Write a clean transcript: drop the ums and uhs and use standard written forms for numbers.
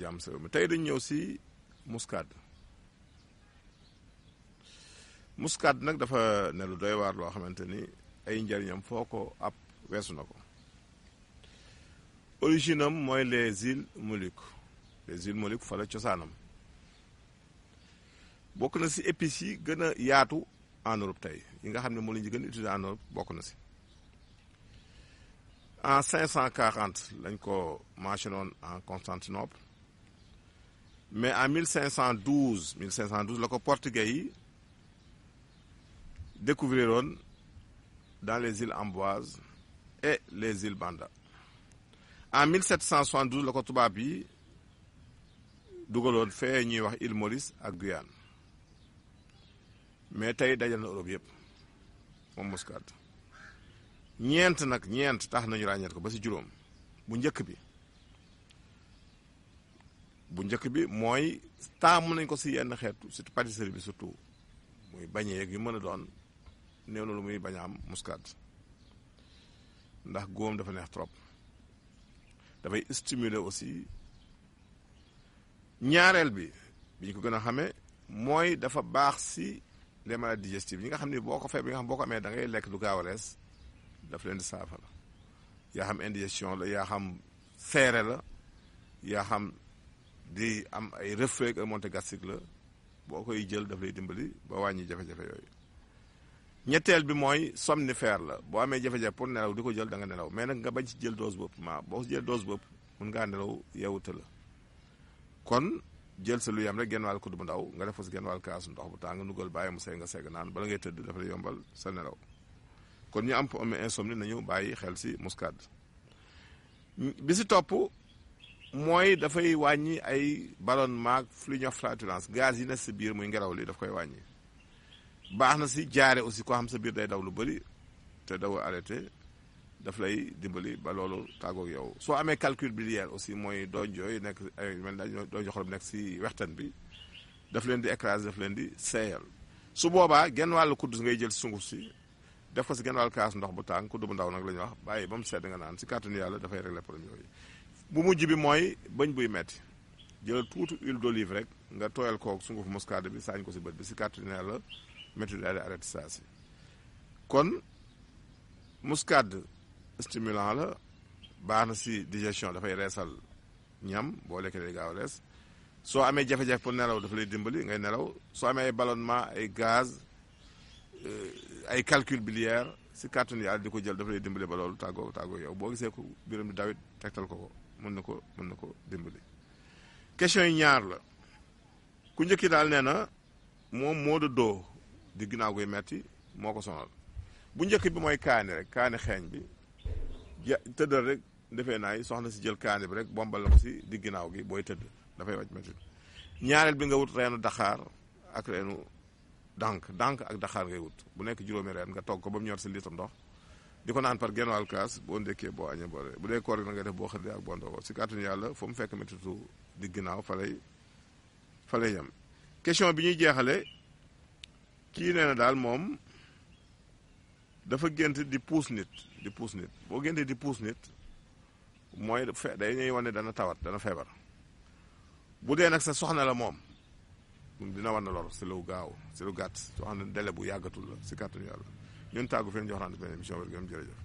jàmm sa réew mi tey dañ ñëw si muscade. Muscade nag dafa ne lu doy waar loo xamante ni ay njariñam foo ko ab weesu na ko. Origine am mooy les îles Moluques. Les îles Moluques fa la cosaanam. bokk na si épices yi gën a yaatu en Europe tey yi nga xam ne moo la ñu gën a utiliser en Europe bokk na si. En 540 lañ ko mentionné woon en Constantinople mais en 1512 la ko portugais yi découvriroon dans les îles Amboise et les îles Banda. En 1772 la ko tubaab yi dugaloon fee ñuy wax île Maurice ak Guyane mais tey dajal na Europe yëpp moom muscade. ñeent tax nañu ràññeet ko ba si juróom. bu njëkk bi mooy taamu nañ ko si yenn xeetu surtout pâtisserie bi surtout muy bañee yeeg yu mën a doon néew na lu muy bañ a am muscade ndax góom dafa neex trop dafay stimuler aussi. ñaareel bi ñu ko gën a xamee mooy dafa baax si les maladies digestives yi nga xam ne boo ko feebar yi nga xam boo ko amee da ngay lekk du gaaw a rees daf leen di saafara yaa xam indigestion la yaa xam seere la yaa xam di am ay reflux ak remontée gastrique la boo koy jël daf lay dimbali ba wàññi jafe-jafe yooyu. ñetteel bi mooy somnifère la boo amee jafe-jafe pour nelaw di ko jël da nga nelaw mais nag nga bañ ci jël dose bopp boo jël dose bopp mun ngaa nelaw yeewute la kon jël sa lu yam rek genn wàll kudd bu ndaw nga def ko si genn wàll kaasu ndox bu tàng nugal bàyyi mu sey nga segg naan bala ngay tëdd dafa lay yombal sa nelaw. kon ñu am amee insomnie nañu bàyyi xel si muscade. bi si topp mooy dafay wàññi ay ballonnement ak fluidoflatulence gaz yi ne si biir muy ngelaw li daf koy wàññi. baax na si jaare aussi koo xam sa biir day daw lu bëri te daw arrêté daf lay dimbali ba loolu tàggoog yow. soo amee calcul biliaire aussi mooy dooj yooyu nekk ay mel na dooj xorom nekk si wextan bi daf leen di écraser daf leen di seeyal su boobaa genn wàllu kudd ngay jël sunguf si def ko si genn wàllu kaas ndox bu tàng kudd bu ndaw nag la ñuy wax bàyyi ba mu sedd nga naan si kàttanu yàlla dafay régler problème yooyu. bu mujj bi mooy bëñ buy metti jëlal tuuti huile d'olive rek nga tooyal koog sunguf muscade bi saañ ko si bët bi si kàttanu yàlla métti daal di arrêté saa si. kon muscade stimulant la baax na si digestion dafay reesal ñam boo lekkee day gaaw a rees soo amee jafe-jafe pour nelaw dafa lay dimbali ngay nelaw soo amee ay ballonnement ay gaz ay calcul biliaire si kàttanu yàlla di ko jël dafa lay dimbali ba loolu tàggoo yow boo gisee ko biram di dawit tegtal ko mën na ko dimbali. question yi ñaar la ku njëkki daal nee na moom moo de doo di ginnaaw guy metti moo ko sonal bu njëkk bi mooy kaani rek kaani xeeñ bi tëddal rek defee naay soxna si jël kaani bi rek bombal la ko si di ginnaaw gi booy tëdd dafay wàcc metti. ñaareel bi nga wut reenu daxaar ak reenu dànk ak daxaar ngay wut bu nekk juróomi reen nga togg ko ba mu ñor si litre ndox di ko naan par genn wàll kaas boo ndékkee boo añee boo bu dee koor gi na ngay def boo xëddee ak boo ndogoo si kàttanu yàlla fu mu fekk mettitu di ginnaaw fa lay yem. question bi ñuy jeexale kii nee na daal moom dafa gént di puus nit boo géntee di puus nit mooy day ñuy wane dana tawat dana feebar bu dee nag sa soxna la moom dina war na lor si lu gaaw si lu gàtt soo xam ne délai bu yàggatul la si kàttanu yàlla ñun tàggu feen jox naan benn émission wér gu am jërëjëf